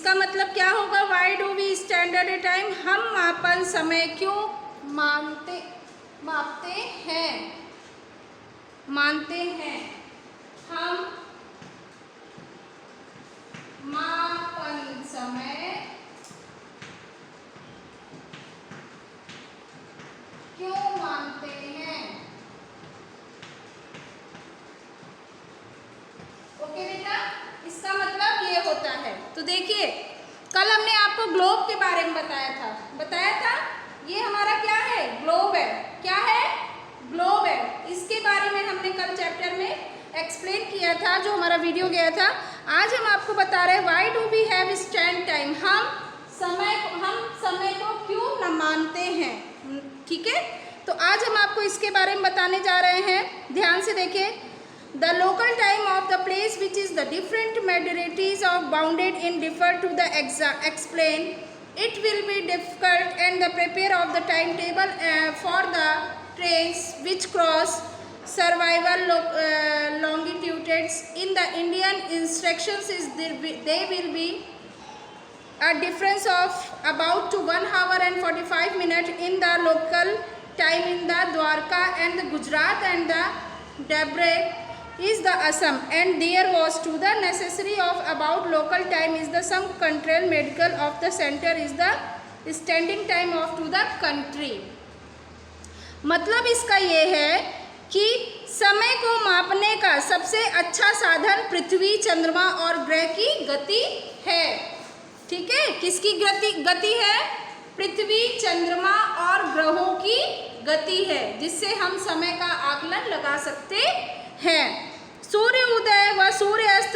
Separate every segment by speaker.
Speaker 1: इसका मतलब क्या होगा? Why do we standard time? हम मापन समय क्यों मापते हैं? हम मापन समय क्यों मानते हैं? ओके बेटा, इसका मतलब ये होता है। तो देखिए, कल हमने आपको ग्लोब के बारे में बताया था। ये हमारा क्या है? ग्लोब है। क्या है? ग्लोब है। इसके बारे में हमने कल चैप्टर में एक्सप्लेन किया था, जो हमारा वीडियो गया था। आज हम आपको बता रहे हैं why do we have stand time? हम समय को क्यों न मानते हैं? ठीक है, तो आज हम आपको इसके बारे में बताने जा रहे हैं। ध्यान से देखिए। The local time of the place which is the different modalities of bounded in differ to the explain. It will be difficult and the prepare of the timetable for the trains which cross survival longitudes in the Indian instructions is they will be a difference of about to 1 hour and 45 minutes in the local time in the Dwarka and the Gujarat and the Dabre is the Assam, and there was to the necessary of about local time is the some control medical of the center is the standing time of to the country. मतलब इसका ये है कि समय को मापने का सबसे अच्छा साधन पृथ्वी, चंद्रमा और ग्रह की गति है। ठीक है, किसकी गति है? पृथ्वी, चंद्रमा और ग्रहों की गति है, जिससे हम समय का आकलन लगा सकते हैं। सूर्य उदय व सूर्य अस्त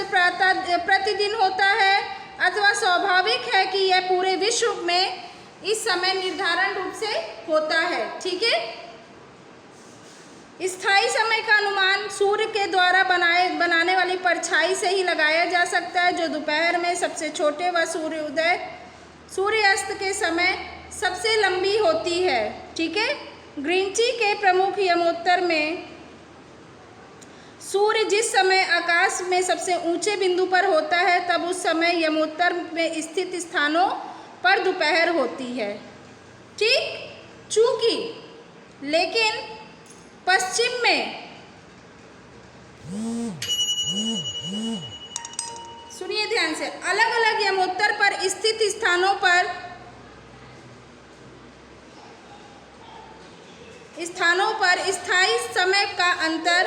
Speaker 1: प्रतिदिन होता है अथवा स्वाभाविक है कि यह पूरे विश्व में इस समय निर्धारण रूप से होता है। ठीक है, स्थायी समय का अनुमान सूर्य के द्वारा बनाने वाली परछाई से ही लगाया जा सकता है, जो दोपहर में सबसे छोटे व सूर्यास्त के समय सबसे लंबी होती है। ठीक है, ग्रीनची के प्रमुख यमोत्तर में सूर्य जिस समय आकाश में सबसे ऊंचे बिंदु पर होता है, तब उस समय यमोत्तर में स्थित स्थानों पर दोपहर होती है। ठीक, चूंकि लेकिन पश्चिम में, सुनिए ध्यान से, अलग अलग यमोत्तर पर स्थित स्थानों पर स्थायी समय का अंतर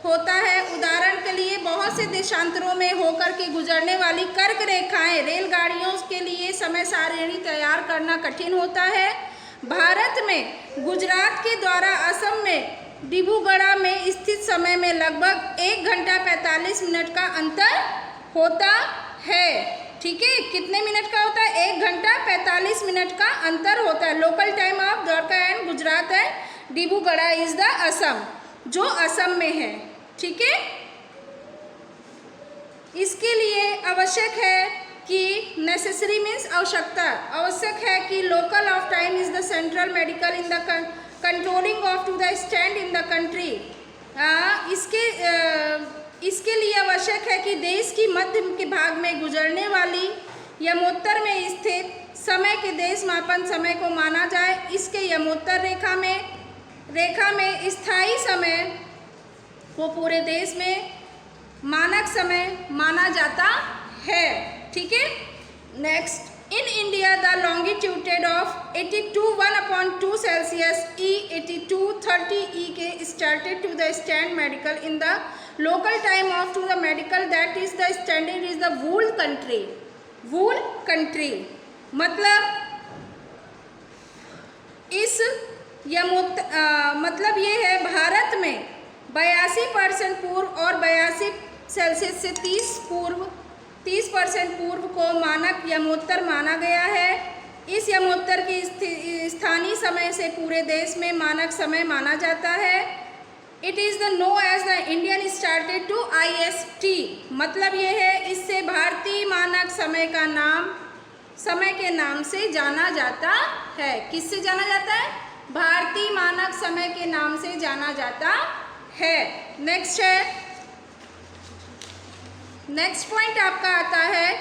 Speaker 1: होता है। उदाहरण के लिए बहुत से देशांतरों में होकर के गुजरने वाली कर्क रेखाएं रेलगाड़ियों के लिए समय सारणी तैयार करना कठिन होता है। भारत में गुजरात के द्वारा असम में डिब्रूगढ़ में स्थित समय में लगभग 1 घंटा 45 मिनट का अंतर होता है। ठीक है, कितने मिनट का होता है? 1 घंटा 45 मिनट का अंतर होता है। Local time of Dwarka and Gujarat and Dibrugarh is the Assam, जो असम में है। ठीक है, इसके लिए आवश्यक है कि नेसेसरी मीन्स आवश्यक है कि local of time is the central medical in the controlling of to the stand in the country. इसके लिए आवश्यक है कि देश की मध्य के भाग में गुजरने वाली यमोत्तर में स्थित समय के देश मापन समय को माना जाए। इसके यमोत्तर रेखा में स्थायी समय को पूरे देश में मानक समय माना जाता है। ठीक है, next, in India the longitude of 82 1/2 Celsius E 82 30 E के started to the stand medical in the local time of to the medical that is the standard is the whole country. मतलब इस मतलब ये है, भारत में 82% पूर्व और 82 सेल्सियस से 30% पूर्व को मानक यमोत्तर माना गया है। इस यमोत्तर की स्थानीय समय से पूरे देश में मानक समय माना जाता है। It is the know as the Indian started to IST। मतलब ये है, इससे भारतीय मानक समय के नाम से जाना जाता है। किससे जाना जाता है? भारतीय मानक समय के नाम से जाना जाता है। नेक्स्ट पॉइंट आपका आता है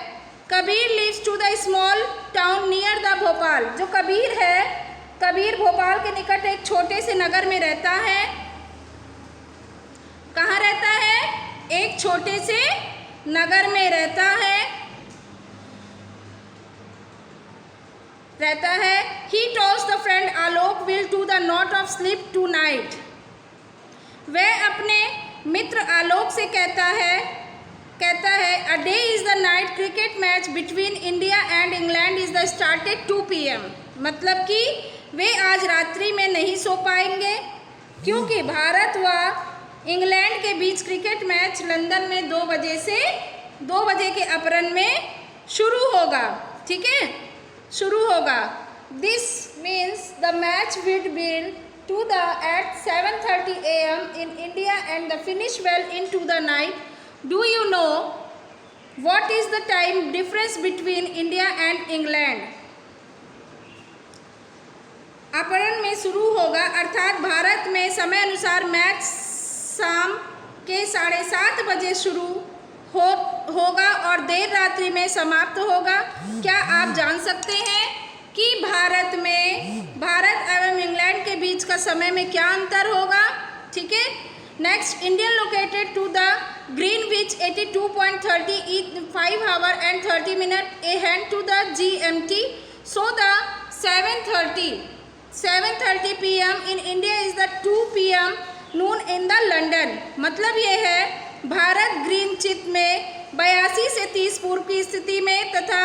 Speaker 1: Kabir lives to the small town near the Bhopal. जो कबीर है, कबीर भोपाल के निकट एक छोटे से नगर में रहता है। कहाँ रहता है? एक छोटे से नगर में रहता है। He tells the friend Alok will to the not of sleep tonight। वह अपने मित्र आलोक से कहता है a day is the night cricket match between India and England is the started 2 PM। मतलब कि वे आज रात्रि में नहीं सो पाएंगे क्योंकि भारत व इंग्लैंड के बीच क्रिकेट मैच लंदन में 2 बजे से 2 बजे के अपराह्न में शुरू होगा। ठीक है, शुरू होगा। This means the match will begin to the at 7:30 AM in India and the finish well into the night। Do you know what is the time difference between India and England? अपराह्न में शुरू होगा अर्थात भारत में समय अनुसार match शाम के 7:30 बजे शुरू होगा और देर रात्रि में समाप्त होगा। क्या आप जान सकते हैं कि भारत एवं इंग्लैंड के बीच का समय में क्या अंतर होगा? ठीक है। Next, Indian located to the Greenwich 82.30 5 hour and 30 minute a hand to the GMT। So the 7:30 PM in India is the 2 PM noon in the London। मतलब ये है भारत ग्रीनविच में 82 से 30 पूर्व की स्थिति में तथा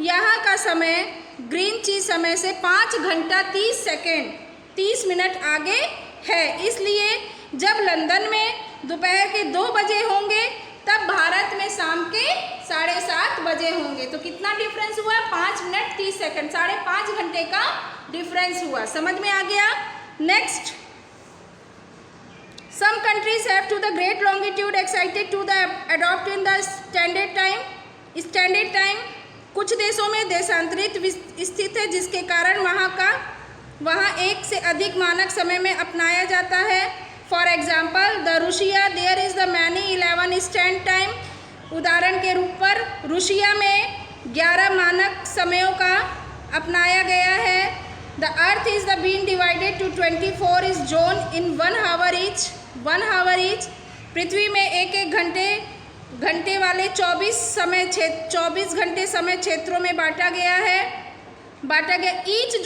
Speaker 1: यहाँ का समय ग्रीनविच समय से 5 घंटा 30 सेकेंड 30 मिनट आगे है। इसलिए जब लंदन में दोपहर के 2 बजे होंगे तब भारत में शाम के 7:30 बजे होंगे। तो कितना डिफरेंस हुआ? 5 मिनट 30 सेकेंड, 5.5 घंटे का डिफरेंस हुआ। समझ में आ गया? Next, some countries have to the great longitude excited to the adopt in the standard time। कुछ देशों में देशांतरित स्थित है जिसके कारण वहाँ एक से अधिक मानक समय में अपनाया जाता है। For example the Russia there is the many 11 stand time. उदाहरण के रूप पर रूसिया में 11 मानक समयों का अपनाया गया है। The earth is the been divided to 24 is zone in 1 hour each। पृथ्वी में एक घंटे वाले 24 घंटे समय क्षेत्रों में बांटा गया। Each zone